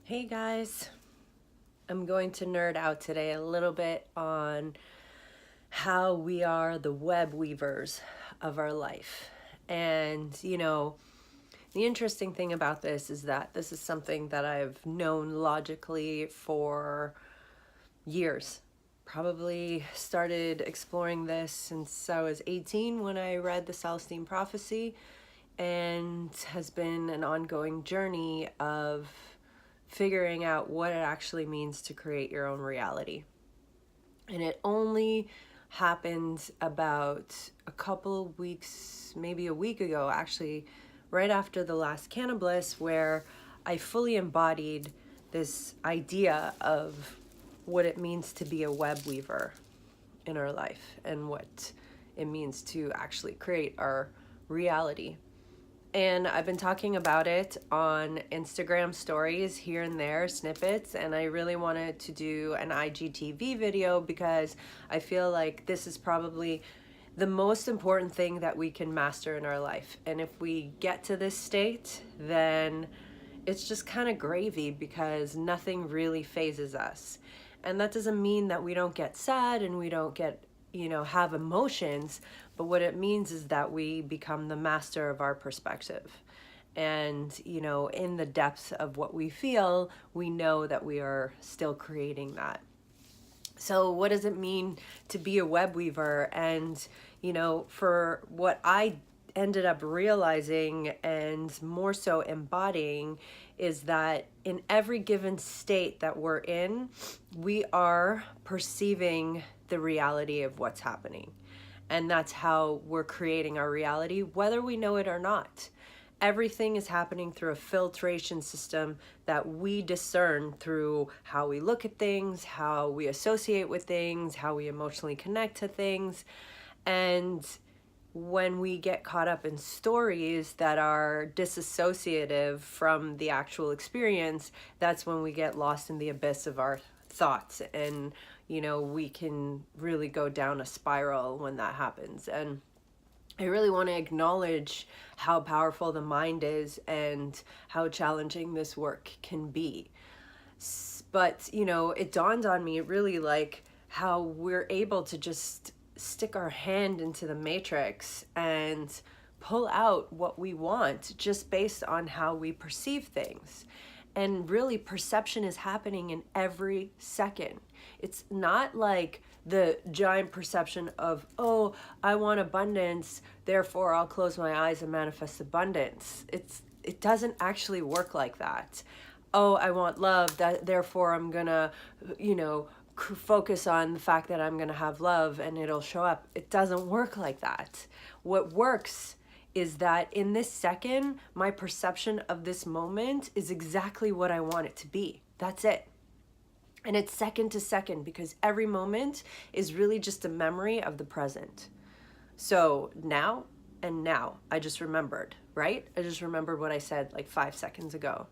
Hey guys, I'm going to nerd out today a little bit on how we are the web weavers of our life. And, the interesting thing about this is that this is something that I've known logically for years. Probably started exploring this since I was 18 when I read the Celestine Prophecy, and has been an ongoing journey of figuring out what it actually means to create your own reality. And it only happened about a couple of weeks, maybe a week ago, actually, right after the last Cannabis, where I fully embodied this idea of what it means to be a web weaver in our life and what it means to actually create our reality. And I've been talking about it on Instagram stories here and there, snippets, and I really wanted to do an IGTV video because I feel like this is probably the most important thing that we can master in our life. And if we get to this state, then it's just kind of gravy because nothing really phases us. And that doesn't mean that we don't get sad and we don't get have emotions, but what it means is that we become the master of our perspective. And, in the depths of what we feel, we know that we are still creating that. So what does it mean to be a web weaver? And, for what I ended up realizing and more so embodying is that in every given state that we're in, we are perceiving the reality of what's happening. And that's how we're creating our reality, whether we know it or not. Everything is happening through a filtration system that we discern through how we look at things, how we associate with things, how we emotionally connect to things. And when we get caught up in stories that are disassociative from the actual experience, that's when we get lost in the abyss of our thoughts. And, we can really go down a spiral when that happens. And I really want to acknowledge how powerful the mind is and how challenging this work can be. But, it dawned on me really like how we're able to just stick our hand into the matrix and pull out what we want just based on how we perceive things. And really, perception is happening in every second. It's not like the giant perception of, oh, I want abundance, therefore I'll close my eyes and manifest abundance. It doesn't actually work like that. Oh, I want love, therefore I'm gonna, focus on the fact that I'm going to have love and it'll show up. It doesn't work like that. What works is that in this second, my perception of this moment is exactly what I want it to be. That's it. And it's second to second because every moment is really just a memory of the present. So now and now, I just remembered, right? I just remembered what I said like 5 seconds ago.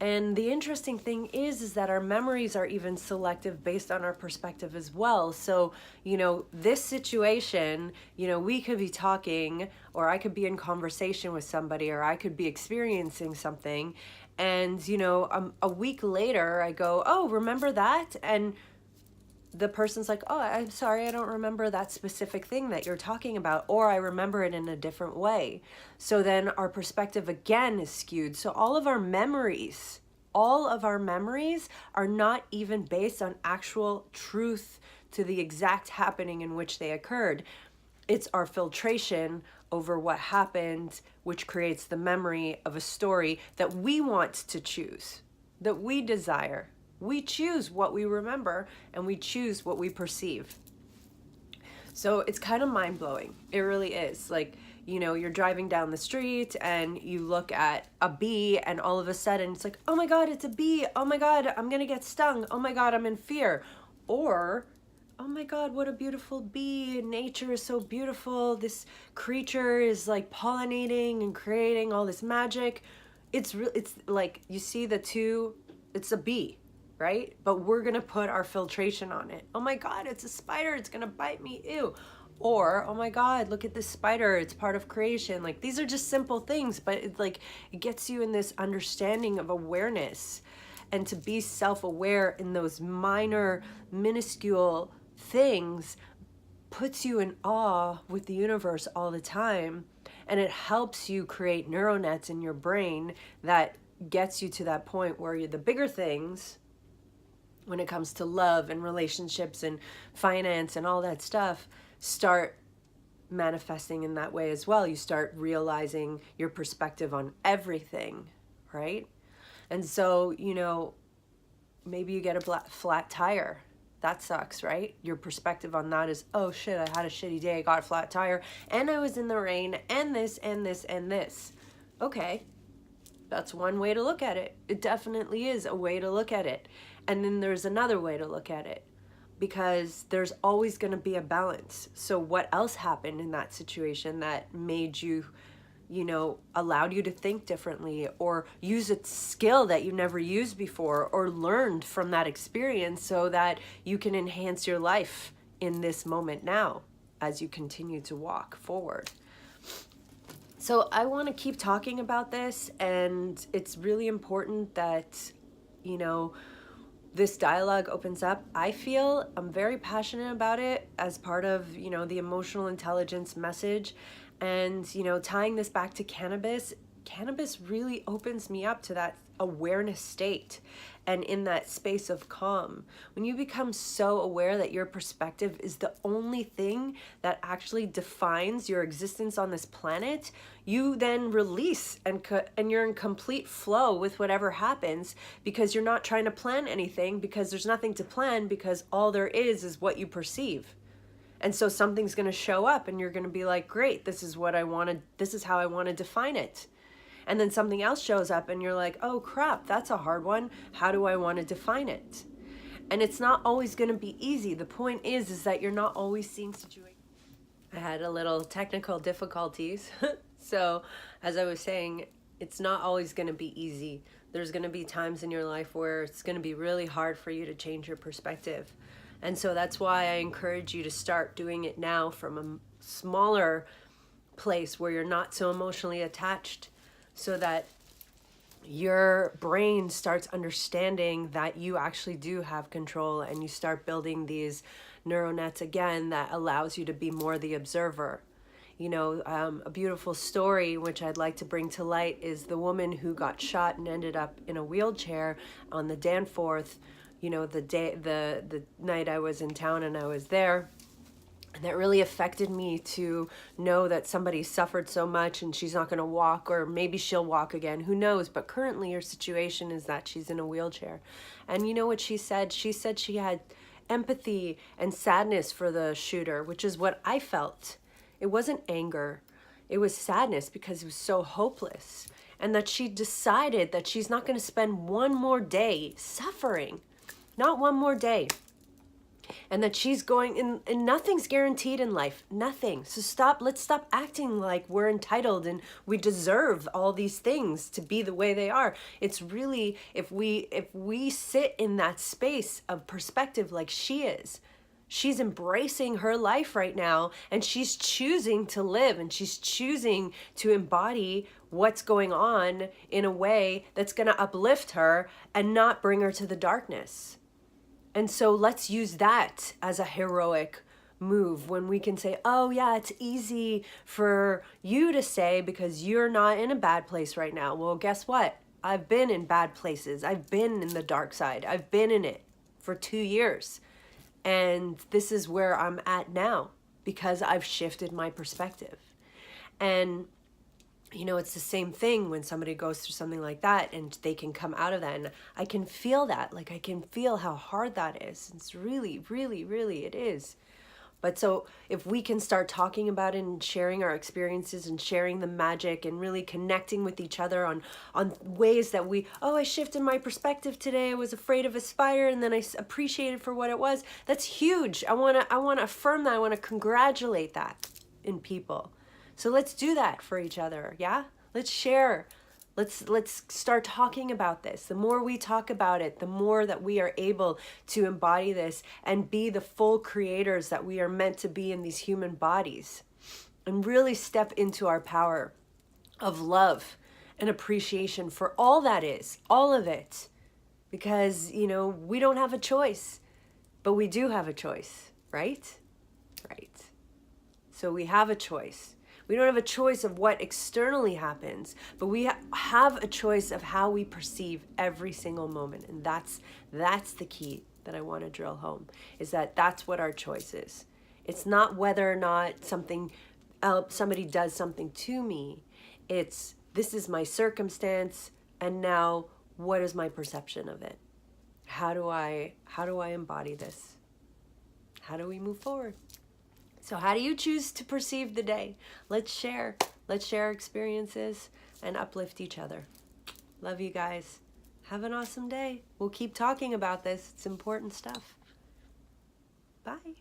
And the interesting thing is that our memories are even selective based on our perspective as well. So, this situation, we could be talking, or I could be in conversation with somebody, or I could be experiencing something. And, a week later I go, oh, remember that? And the person's like, oh, I'm sorry, I don't remember that specific thing that you're talking about, or I remember it in a different way. So then our perspective again is skewed. So all of our memories are not even based on actual truth to the exact happening in which they occurred. It's our filtration over what happened, which creates the memory of a story that we want to choose, that we desire. We choose what we remember and we choose what we perceive. So it's kind of mind-blowing. It really is. Like, you're driving down the street and you look at a bee and all of a sudden it's like, oh my God, it's a bee. Oh my God, I'm going to get stung. Oh my God, I'm in fear. Or, oh my God, what a beautiful bee. Nature is so beautiful. This creature is like pollinating and creating all this magic. It's like, you see the two, it's a bee. Right? But we're going to put our filtration on it. Oh my God, it's a spider. It's going to bite me. Ew. Or, oh my God, look at this spider. It's part of creation. Like, these are just simple things, but it gets you in this understanding of awareness. and to be self-aware in those minor, minuscule things puts you in awe with the universe all the time. And it helps you create neural nets in your brain that gets you to that point where the bigger things, when it comes to love and relationships and finance and all that stuff, start manifesting in that way as well. You start realizing your perspective on everything, right? And so, maybe you get a flat tire. That sucks, right? Your perspective on that is, oh shit, I had a shitty day, I got a flat tire, and I was in the rain, and this, and this, and this. Okay, that's one way to look at it. It definitely is a way to look at it. And then there's another way to look at it, because there's always going to be a balance. So what else happened in that situation that made you, allowed you to think differently, or use a skill that you never used before, or learned from that experience so that you can enhance your life in this moment now as you continue to walk forward. So I want to keep talking about this, and it's really important that, this dialogue opens up. I feel I'm very passionate about it as part of, the emotional intelligence message. And, tying this back to cannabis really opens me up to that awareness state and in that space of calm. When you become so aware that your perspective is the only thing that actually defines your existence on this planet, you then release and you're in complete flow with whatever happens, because you're not trying to plan anything, because there's nothing to plan, because all there is what you perceive. And so something's going to show up and you're going to be like, great, this is how I want to define it. And then something else shows up and you're like, oh crap, that's a hard one. How do I want to define it? And it's not always going to be easy. The point is that you're not always seeing situations. I had a little technical difficulties. So as I was saying, it's not always going to be easy. There's going to be times in your life where it's going to be really hard for you to change your perspective. And so that's why I encourage you to start doing it now from a smaller place where you're not so emotionally attached, so that your brain starts understanding that you actually do have control, and you start building these neural nets again that allows you to be more the observer. A beautiful story which I'd like to bring to light is the woman who got shot and ended up in a wheelchair on the Danforth, the night I was in town and I was there. And that really affected me to know that somebody suffered so much and she's not going to walk, or maybe she'll walk again, who knows. But currently her situation is that she's in a wheelchair. And you know what she said? She said she had empathy and sadness for the shooter, which is what I felt. It wasn't anger. It was sadness, because it was so hopeless. And that she decided that she's not going to spend one more day suffering. Not one more day. And that she's going in, and nothing's guaranteed in life. Nothing. So let's stop acting like we're entitled and we deserve all these things to be the way they are. It's really, if we sit in that space of perspective like she is, she's embracing her life right now, and she's choosing to live, and she's choosing to embody what's going on in a way that's going to uplift her and not bring her to the darkness. And so let's use that as a heroic move, when we can say, oh yeah, it's easy for you to say because you're not in a bad place right now. Well, guess what? I've been in bad places. I've been in the dark side. I've been in it for 2 years. And this is where I'm at now, because I've shifted my perspective. And it's the same thing when somebody goes through something like that and they can come out of that. And I can feel that, like I can feel how hard that is. It's really, really, really, it is. But so if we can start talking about it and sharing our experiences and sharing the magic and really connecting with each other on ways that I shifted my perspective today. I was afraid of a spider and then I appreciated for what it was. That's huge. I want to affirm that. I want to congratulate that in people. So let's do that for each other, yeah? Let's share. Let's start talking about this. The more we talk about it, the more that we are able to embody this and be the full creators that we are meant to be in these human bodies, and really step into our power of love and appreciation for all that is, all of it. because, you know, we don't have a choice, but we do have a choice, right? Right. So we have a choice. We don't have a choice of what externally happens, but we have a choice of how we perceive every single moment. And that's the key that I want to drill home, is that that's what our choice is. It's not whether or not somebody does something to me. It's, this is my circumstance, and now what is my perception of it? How do I embody this? How do we move forward? So how do you choose to perceive the day? Let's share our experiences and uplift each other. Love you guys. Have an awesome day. We'll keep talking about this. It's important stuff. Bye.